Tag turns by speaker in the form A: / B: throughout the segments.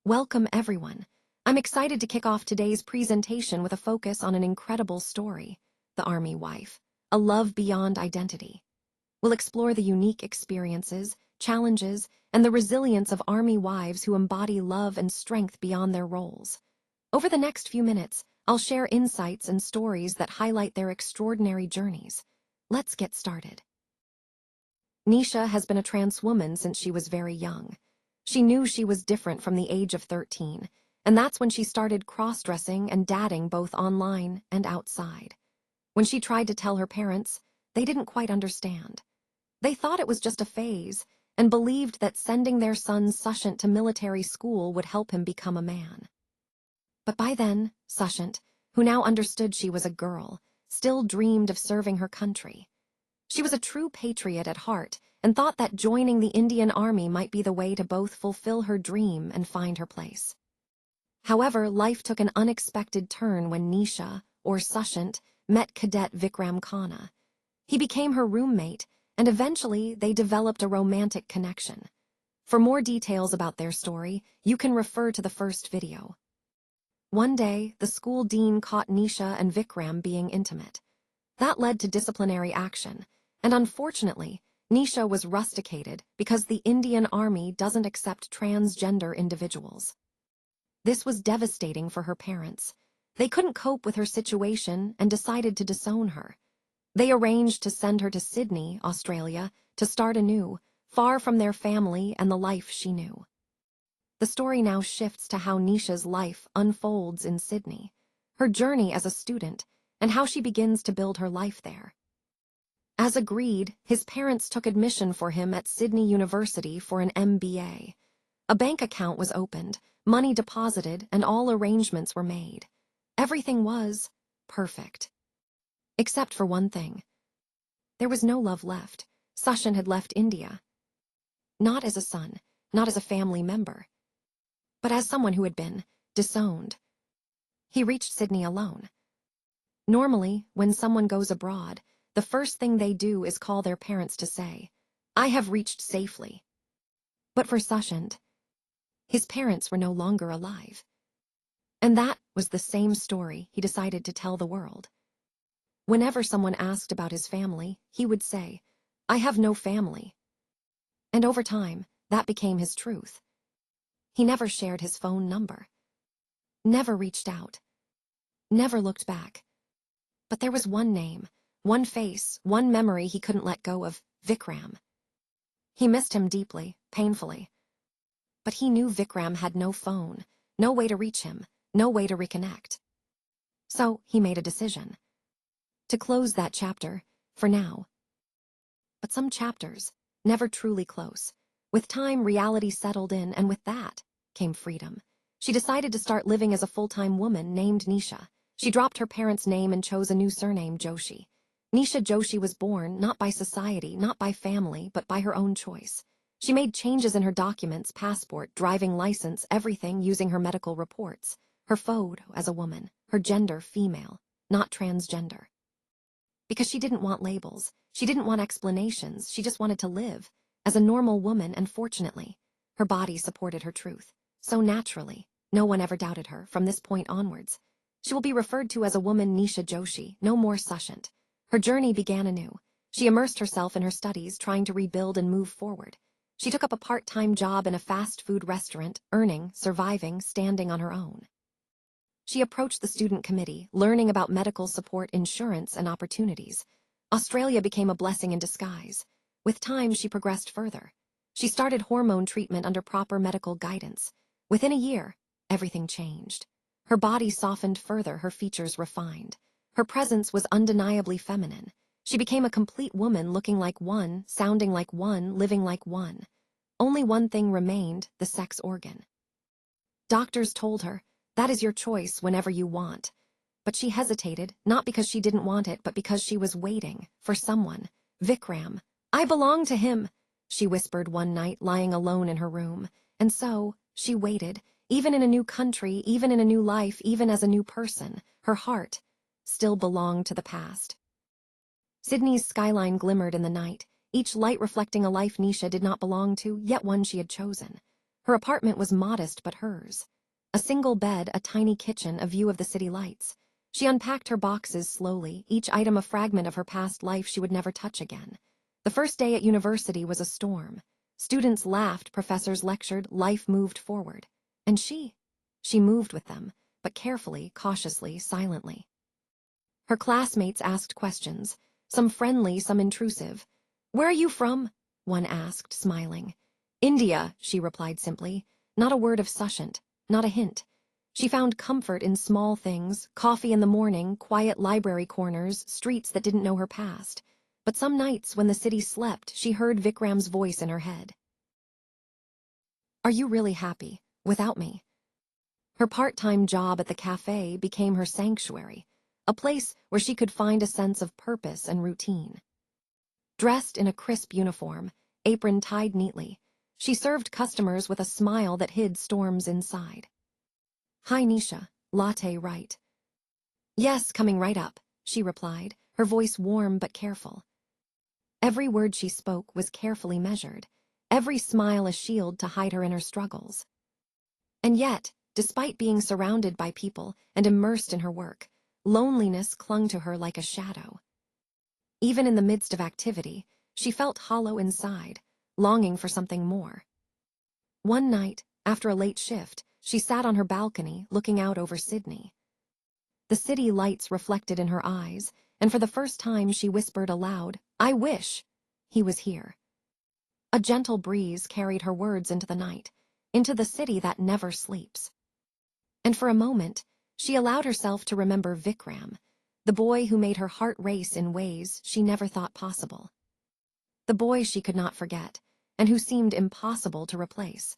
A: Welcome, everyone. I'm excited to kick off today's presentation with a focus on an incredible story, The Army Wife, A Love Beyond Identity. We'll explore the unique experiences, challenges, and the resilience of Army wives who embody love and strength beyond their roles. Over the next few minutes, I'll share insights and stories that highlight their extraordinary journeys. Let's get started. Nisha has been a trans woman since she was very young. She knew she was different from the age of 13, and that's when she started cross-dressing and dating both online and outside. When she tried to tell her parents, they didn't quite understand. They thought it was just a phase and believed that sending their son Sushant to military school would help him become a man. But by then, Sushant, who now understood she was a girl, still dreamed of serving her country. She was a true patriot at heart and thought that joining the Indian Army might be the way to both fulfill her dream and find her place. However, life took an unexpected turn when Nisha, or Sushant, met cadet Vikram Khanna. He became her roommate, and eventually they developed a romantic connection. For more details about their story, you can refer to the first video. One day, the school dean caught Nisha and Vikram being intimate. That led to disciplinary action, and unfortunately, Nisha was rusticated because the Indian Army doesn't accept transgender individuals. This was devastating for her parents. They couldn't cope with her situation and decided to disown her. They arranged to send her to Sydney, Australia, to start anew, far from their family and the life she knew. The story now shifts to how Nisha's life unfolds in Sydney, her journey as a student, and how she begins to build her life there. As agreed, his parents took admission for him at Sydney University for an MBA. A bank account was opened, money deposited, and all arrangements were made. Everything was perfect. Except for one thing. There was no love left. Sushant had left India. Not as a son, not as a family member, but as someone who had been disowned. He reached Sydney alone. Normally, when someone goes abroad, the first thing they do is call their parents to say, "I have reached safely." But for Sushant, his parents were no longer alive. And that was the same story he decided to tell the world. Whenever someone asked about his family, he would say, "I have no family." And over time, that became his truth. He never shared his phone number, never reached out, never looked back. But there was one name, one face, one memory he couldn't let go of: Vikram. He missed him deeply, painfully. But he knew Vikram had no phone, no way to reach him, no way to reconnect. So he made a decision. To close that chapter, for now. But some chapters, never truly close. With time, reality settled in, and with that came freedom. She decided to start living as a full-time woman named Nisha. She dropped her parents' name and chose a new surname, Joshi. Nisha Joshi was born not by society, not by family, but by her own choice. She made changes in her documents, passport, driving license, everything using her medical reports. Her photo as a woman, her gender female, not transgender. Because she didn't want labels, she didn't want explanations, she just wanted to live as a normal woman, and fortunately, her body supported her truth. So naturally, no one ever doubted her from this point onwards. She will be referred to as a woman Nisha Joshi, no more Sushant. Her journey began anew. She immersed herself in her studies, trying to rebuild and move forward. She took up a part-time job in a fast food restaurant, earning, surviving, standing on her own. She approached the student committee, learning about medical support, insurance, and opportunities. Australia became a blessing in disguise. With time, she progressed further. She started hormone treatment under proper medical guidance. Within a year, everything changed. Her body softened further, her features refined. Her presence was undeniably feminine. She became a complete woman, looking like one, sounding like one, living like one. Only one thing remained: the sex organ. Doctors told her, "That is your choice whenever you want." But she hesitated, not because she didn't want it, but because she was waiting for someone. Vikram. "I belong to him," she whispered one night, lying alone in her room. And so, she waited, even in a new country, even in a new life, even as a new person. Her heart still belonged to the past. Sydney's skyline glimmered in the night, each light reflecting a life Nisha did not belong to, yet one she had chosen. Her apartment was modest but hers. A single bed, a tiny kitchen, a view of the city lights. She unpacked her boxes slowly, each item a fragment of her past life she would never touch again. The first day at university was a storm. Students laughed, professors lectured, life moved forward. And she moved with them, but carefully, cautiously, silently. Her classmates asked questions, some friendly, some intrusive. "Where are you from?" one asked, smiling. "India," she replied simply. Not a word of Sushant, not a hint. She found comfort in small things, coffee in the morning, quiet library corners, streets that didn't know her past. But some nights when the city slept, she heard Vikram's voice in her head. "Are you really happy without me?" Her part-time job at the cafe became her sanctuary, a place where she could find a sense of purpose and routine. Dressed in a crisp uniform, apron tied neatly, she served customers with a smile that hid storms inside. "Hi, Nisha, latte right?" "Yes, coming right up," she replied, her voice warm but careful. Every word she spoke was carefully measured, every smile a shield to hide her inner struggles. And yet, despite being surrounded by people and immersed in her work, loneliness clung to her like a shadow. Even in the midst of activity, she felt hollow inside, longing for something more. One night, after a late shift, she sat on her balcony, looking out over Sydney. The city lights reflected in her eyes, and for the first time she whispered aloud, "I wish he was here." A gentle breeze carried her words into the night, into the city that never sleeps. And for a moment, she allowed herself to remember Vikram, the boy who made her heart race in ways she never thought possible. The boy she could not forget, and who seemed impossible to replace.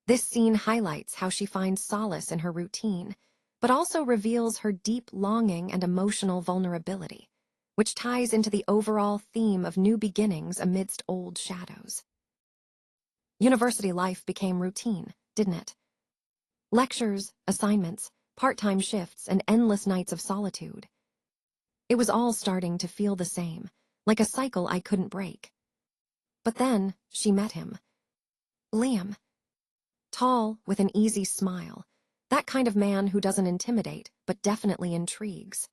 A: This scene highlights how she finds solace in her routine, but also reveals her deep longing and emotional vulnerability, which ties into the overall theme of new beginnings amidst old shadows. University life became routine, didn't it? Lectures, assignments, part-time shifts, and endless nights of solitude. It was all starting to feel the same, like a cycle I couldn't break. But then, she met him. Liam. Tall, with an easy smile. That kind of man who doesn't intimidate, but definitely intrigues.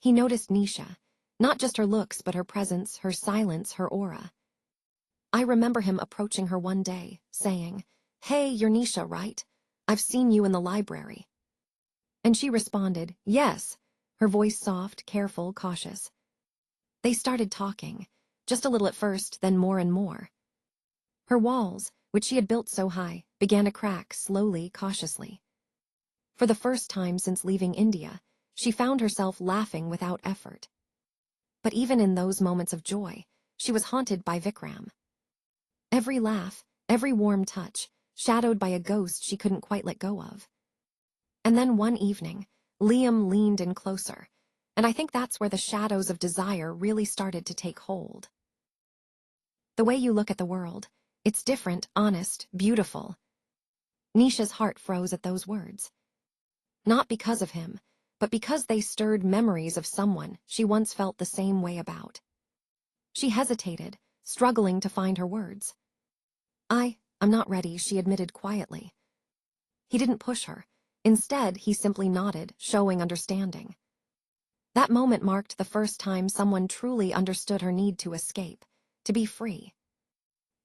A: He noticed Nisha, not just her looks, but her presence, her silence, her aura. I remember him approaching her one day, saying, "Hey, you're Nisha, right? I've seen you in the library." And she responded, "Yes," her voice soft, careful, cautious. They started talking, just a little at first, then more and more. Her walls, which she had built so high, began to crack slowly, cautiously. For the first time since leaving India, she found herself laughing without effort. But even in those moments of joy, she was haunted by Vikram. Every laugh, every warm touch, shadowed by a ghost she couldn't quite let go of. And then one evening, Liam leaned in closer, and I think that's where the shadows of desire really started to take hold. The way you look at the world, it's different, honest, beautiful. Nisha's heart froze at those words. Not because of him, but because they stirred memories of someone she once felt the same way about. She hesitated, struggling to find her words. I'm not ready," she admitted quietly. He didn't push her. Instead, he simply nodded, showing understanding. That moment marked the first time someone truly understood her need to escape, to be free.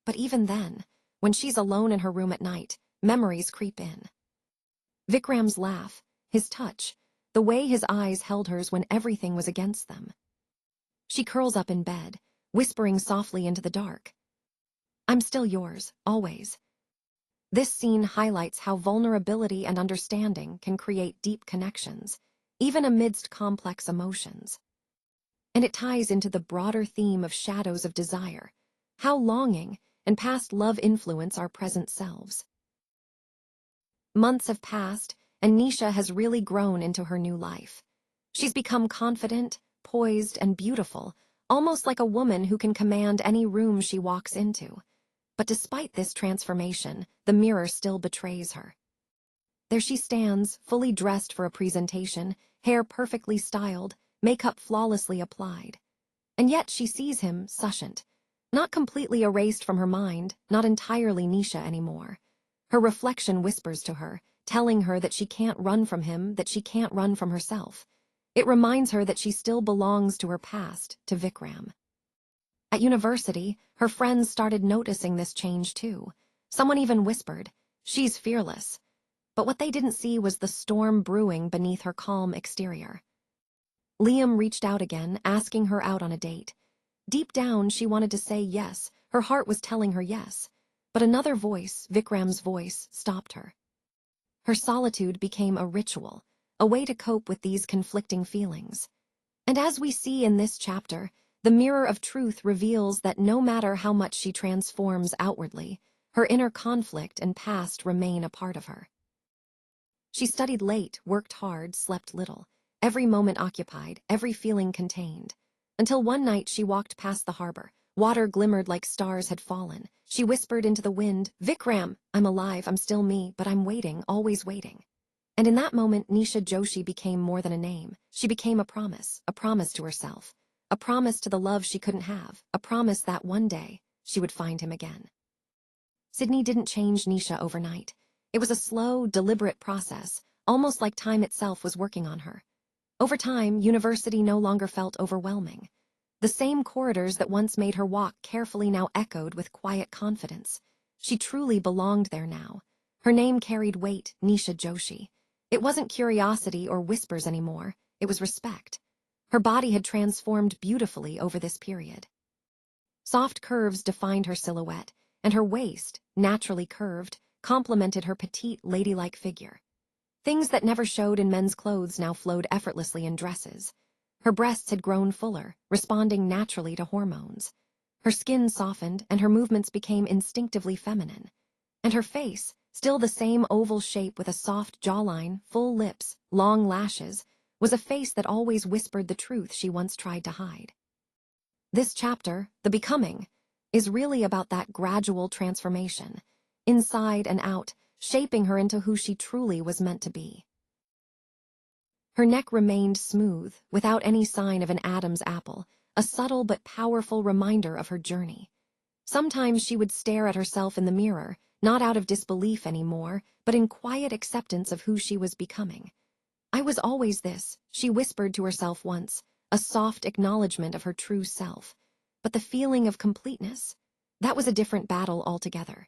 A: But even then, when she's alone in her room at night, memories creep in. Vikram's laugh, his touch, the way his eyes held hers when everything was against them. She curls up in bed, whispering softly into the dark. "I'm still yours, always." This scene highlights how vulnerability and understanding can create deep connections, even amidst complex emotions. And it ties into the broader theme of shadows of desire, how longing and past love influence our present selves. Months have passed, and Nisha has really grown into her new life. She's become confident, poised, and beautiful, almost like a woman who can command any room she walks into. But despite this transformation, the mirror still betrays her. There she stands, fully dressed for a presentation, hair perfectly styled, makeup flawlessly applied. And yet she sees him, Sushant, not completely erased from her mind, not entirely Nisha anymore. Her reflection whispers to her, telling her that she can't run from him, that she can't run from herself. It reminds her that she still belongs to her past, to Vikram. At university, her friends started noticing this change too. Someone even whispered, "She's fearless." But what they didn't see was the storm brewing beneath her calm exterior. Liam reached out again, asking her out on a date. Deep down, she wanted to say yes. Her heart was telling her yes. But another voice, Vikram's voice, stopped her. Her solitude became a ritual, a way to cope with these conflicting feelings. And as we see in this chapter, the mirror of truth reveals that no matter how much she transforms outwardly, her inner conflict and past remain a part of her. She studied late, worked hard, slept little, every moment occupied, every feeling contained. Until one night she walked past the harbor. Water glimmered like stars had fallen. She whispered into the wind, "Vikram, I'm alive, I'm still me, but I'm waiting, always waiting." And in that moment, Nisha Joshi became more than a name. She became a promise to herself, a promise to the love she couldn't have, a promise that one day she would find him again. Sydney didn't change Nisha overnight. It was a slow, deliberate process, almost like time itself was working on her. Over time, university no longer felt overwhelming. The same corridors that once made her walk carefully now echoed with quiet confidence. She truly belonged there now. Her name carried weight, Nisha Joshi. It wasn't curiosity or whispers anymore, it was respect. Her body had transformed beautifully over this period. Soft curves defined her silhouette, and her waist, naturally curved, complemented her petite, ladylike figure. Things that never showed in men's clothes now flowed effortlessly in dresses. Her breasts had grown fuller, responding naturally to hormones. Her skin softened, and her movements became instinctively feminine. And her face, still the same oval shape with a soft jawline, full lips, long lashes, was a face that always whispered the truth she once tried to hide. This chapter, The Becoming, is really about that gradual transformation, inside and out, shaping her into who she truly was meant to be. Her neck remained smooth, without any sign of an Adam's apple, a subtle but powerful reminder of her journey. Sometimes she would stare at herself in the mirror, not out of disbelief anymore, but in quiet acceptance of who she was becoming. "I was always this," she whispered to herself once, a soft acknowledgement of her true self. But the feeling of completeness, that was a different battle altogether.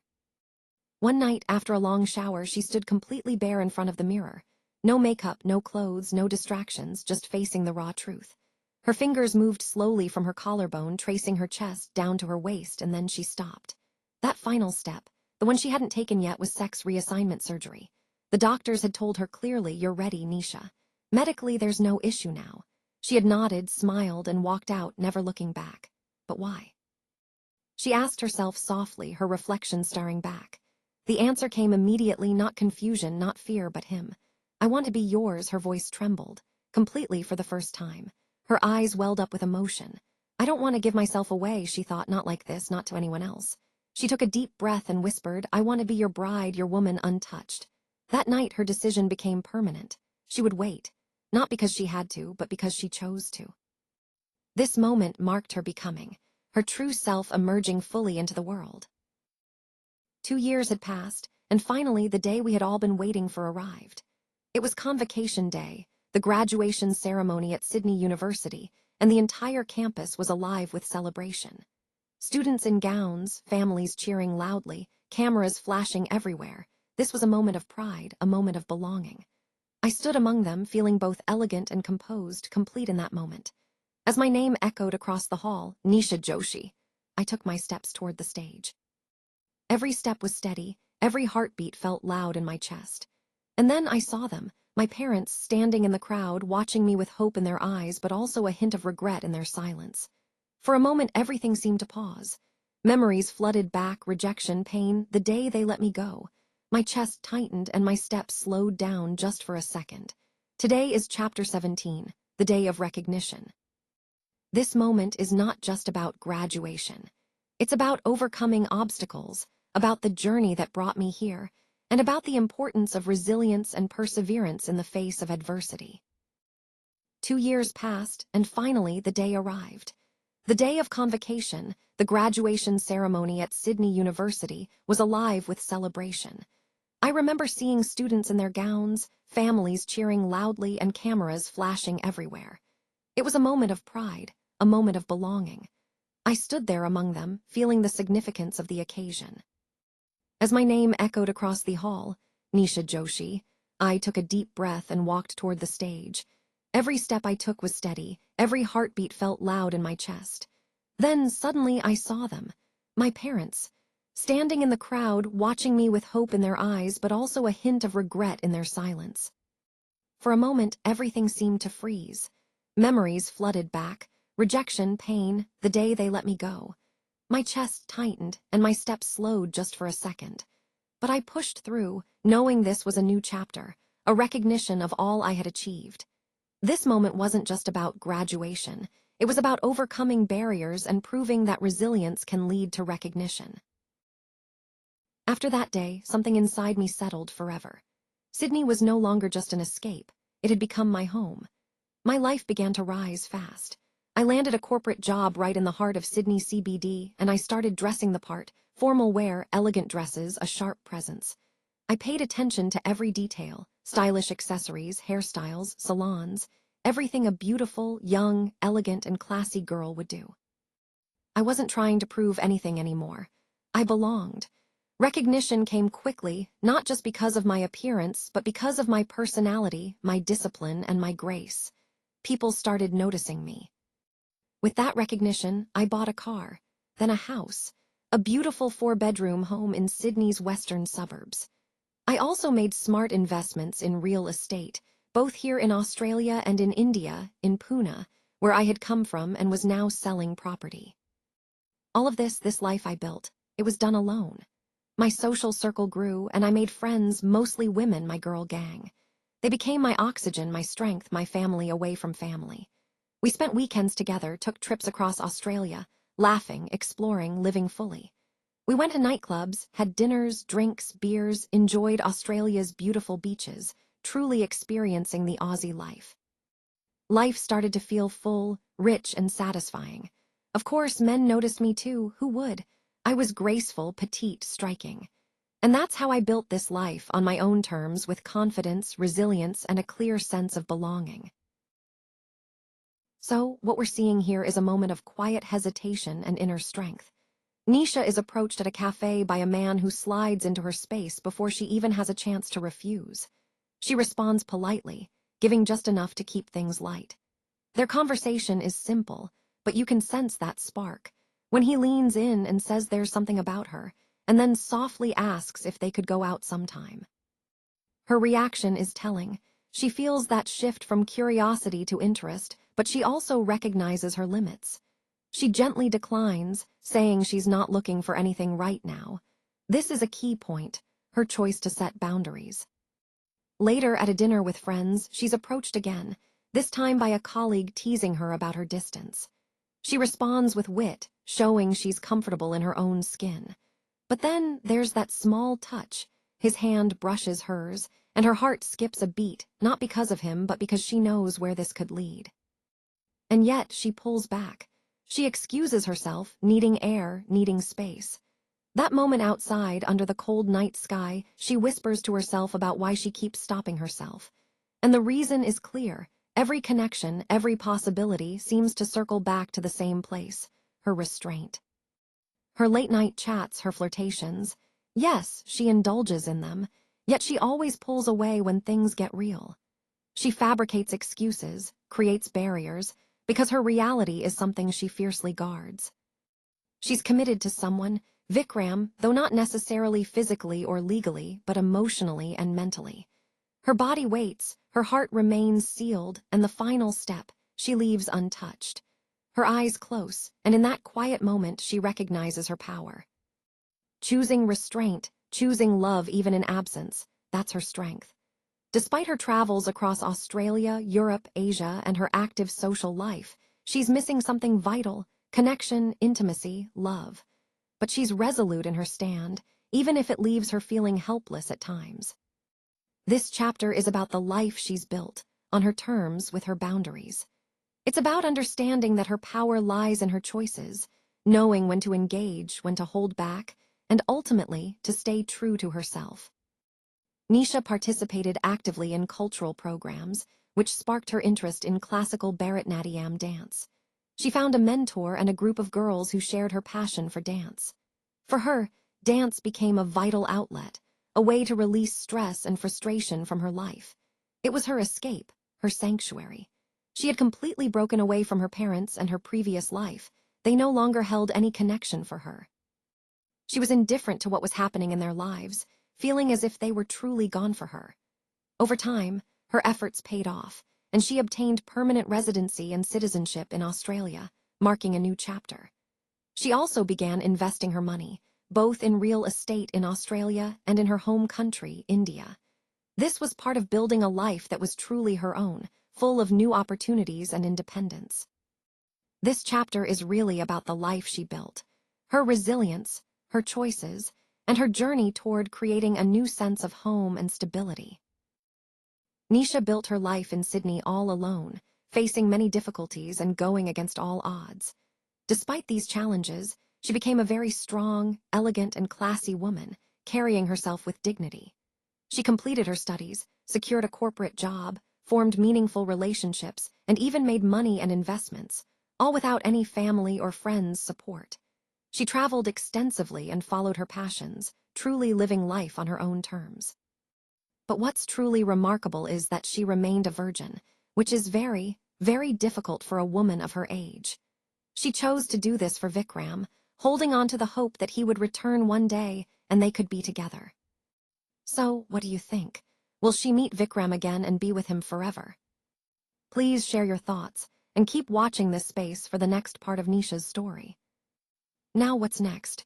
A: One night, after a long shower, she stood completely bare in front of the mirror. No makeup, no clothes, no distractions, just facing the raw truth. Her fingers moved slowly from her collarbone, tracing her chest down to her waist, and then she stopped. That final step, the one she hadn't taken yet, was sex reassignment surgery. The doctors had told her clearly, "You're ready, Nisha. Medically, there's no issue now." She had nodded, smiled, and walked out, never looking back. But why? She asked herself softly, her reflection staring back. The answer came immediately, not confusion, not fear, but him. "I want to be yours," her voice trembled, completely for the first time. Her eyes welled up with emotion. "I don't want to give myself away," she thought, "not like this, not to anyone else." She took a deep breath and whispered, "I want to be your bride, your woman, untouched." That night, her decision became permanent. She would wait, not because she had to, but because she chose to. This moment marked her becoming, her true self emerging fully into the world. 2 years had passed, and finally the day we had all been waiting for arrived. It was convocation day, the graduation ceremony at Sydney University, and the entire campus was alive with celebration. Students in gowns, families cheering loudly, cameras flashing everywhere. This was a moment of pride, a moment of belonging. I stood among them, feeling both elegant and composed, complete in that moment. As my name echoed across the hall, "Nisha Joshi," I took my steps toward the stage. Every step was steady, every heartbeat felt loud in my chest. And then I saw them, my parents, standing in the crowd, watching me with hope in their eyes, but also a hint of regret in their silence. For a moment, everything seemed to pause. Memories flooded back, rejection, pain, the day they let me go. My chest tightened and my steps slowed down just for a second. Today is Chapter 17, the day of recognition. This moment is not just about graduation. It's about overcoming obstacles, about the journey that brought me here, and about the importance of resilience and perseverance in the face of adversity. 2 years passed, and finally the day arrived. The day of convocation, the graduation ceremony at Sydney University, was alive with celebration. I remember seeing students in their gowns, families cheering loudly, and cameras flashing everywhere. It was a moment of pride, a moment of belonging. I stood there among them, feeling the significance of the occasion. As my name echoed across the hall, Nisha Joshi, I took a deep breath and walked toward the stage. Every step I took was steady, every heartbeat felt loud in my chest. Then, suddenly, I saw them, my parents, standing in the crowd, watching me with hope in their eyes, but also a hint of regret in their silence. For a moment, everything seemed to freeze. Memories flooded back, rejection, pain, the day they let me go. My chest tightened, and my steps slowed just for a second. But I pushed through, knowing this was a new chapter, a recognition of all I had achieved. This moment wasn't just about graduation. It was about overcoming barriers and proving that resilience can lead to recognition. After that day, something inside me settled forever. Sydney was no longer just an escape. It had become my home. My life began to rise fast. I landed a corporate job right in the heart of Sydney CBD, and I started dressing the part, formal wear, elegant dresses, a sharp presence. I paid attention to every detail, stylish accessories, hairstyles, salons, everything a beautiful, young, elegant, and classy girl would do. I wasn't trying to prove anything anymore. I belonged. Recognition came quickly, not just because of my appearance, but because of my personality, my discipline, and my grace. People started noticing me. With that recognition, I bought a car, then a house, a beautiful 4-bedroom home in Sydney's western suburbs. I also made smart investments in real estate, both here in Australia and in India, in Pune, where I had come from and was now selling property. All of this life I built, it was done alone. My social circle grew, and I made friends, mostly women, my girl gang. They became my oxygen, my strength, my family away from family. We spent weekends together, took trips across Australia, laughing, exploring, living fully. We went to nightclubs, had dinners, drinks, beers, enjoyed Australia's beautiful beaches, truly experiencing the Aussie life. Life started to feel full, rich, and satisfying. Of course, men noticed me too. Who would? I was graceful, petite, striking. And that's how I built this life, on my own terms, with confidence, resilience, and a clear sense of belonging. So, what we're seeing here is a moment of quiet hesitation and inner strength. Nisha is approached at a cafe by a man who slides into her space before she even has a chance to refuse. She responds politely, giving just enough to keep things light. Their conversation is simple, but you can sense that spark. When he leans in and says there's something about her, and then softly asks if they could go out sometime. Her reaction is telling. She feels that shift from curiosity to interest, but she also recognizes her limits. She gently declines, saying she's not looking for anything right now. This is a key point, her choice to set boundaries. Later, at a dinner with friends, she's approached again, this time by a colleague teasing her about her distance. She responds with wit, showing she's comfortable in her own skin. But then there's that small touch. His hand brushes hers, and her heart skips a beat, not because of him, but because she knows where this could lead. And yet she pulls back. She excuses herself, needing air, needing space. That moment outside, under the cold night sky, she whispers to herself about why she keeps stopping herself. And the reason is clear. Every connection, every possibility seems to circle back to the same place, her restraint. Her late-night chats, her flirtations. Yes, she indulges in them, yet she always pulls away when things get real. She fabricates excuses, creates barriers, because her reality is something she fiercely guards. She's committed to someone, Vikram, though not necessarily physically or legally, but emotionally and mentally. Her body waits, her heart remains sealed, and the final step, she leaves untouched. Her eyes close, and in that quiet moment she recognizes her power. Choosing restraint, choosing love even in absence, that's her strength. Despite her travels across Australia, Europe, Asia, and her active social life, she's missing something vital: connection, intimacy, love. But she's resolute in her stand, even if it leaves her feeling helpless at times. This chapter is about the life she's built, on her terms, with her boundaries. It's about understanding that her power lies in her choices, knowing when to engage, when to hold back, and ultimately to stay true to herself. Nisha participated actively in cultural programs, which sparked her interest in classical Bharatanatyam dance. She found a mentor and a group of girls who shared her passion for dance. For her, dance became a vital outlet, a way to release stress and frustration from her life. It was her escape, her sanctuary. She had completely broken away from her parents and her previous life. They no longer held any connection for her. She was indifferent to what was happening in their lives, feeling as if they were truly gone for her. Over time, her efforts paid off, and she obtained permanent residency and citizenship in Australia, marking a new chapter. She also began investing her money, both in real estate in Australia and in her home country, India. This was part of building a life that was truly her own, full of new opportunities and independence. This chapter is really about the life she built, her resilience, her choices, and her journey toward creating a new sense of home and stability. Nisha built her life in Sydney all alone, facing many difficulties and going against all odds. Despite these challenges, she became a very strong, elegant, and classy woman, carrying herself with dignity. She completed her studies, secured a corporate job, formed meaningful relationships, and even made money and investments, all without any family or friends' support. She traveled extensively and followed her passions, truly living life on her own terms. But what's truly remarkable is that she remained a virgin, which is very, very difficult for a woman of her age. She chose to do this for Vikram, holding on to the hope that he would return one day and they could be together. So, what do you think? Will she meet Vikram again and be with him forever? Please share your thoughts, and keep watching this space for the next part of Nisha's story. Now what's next?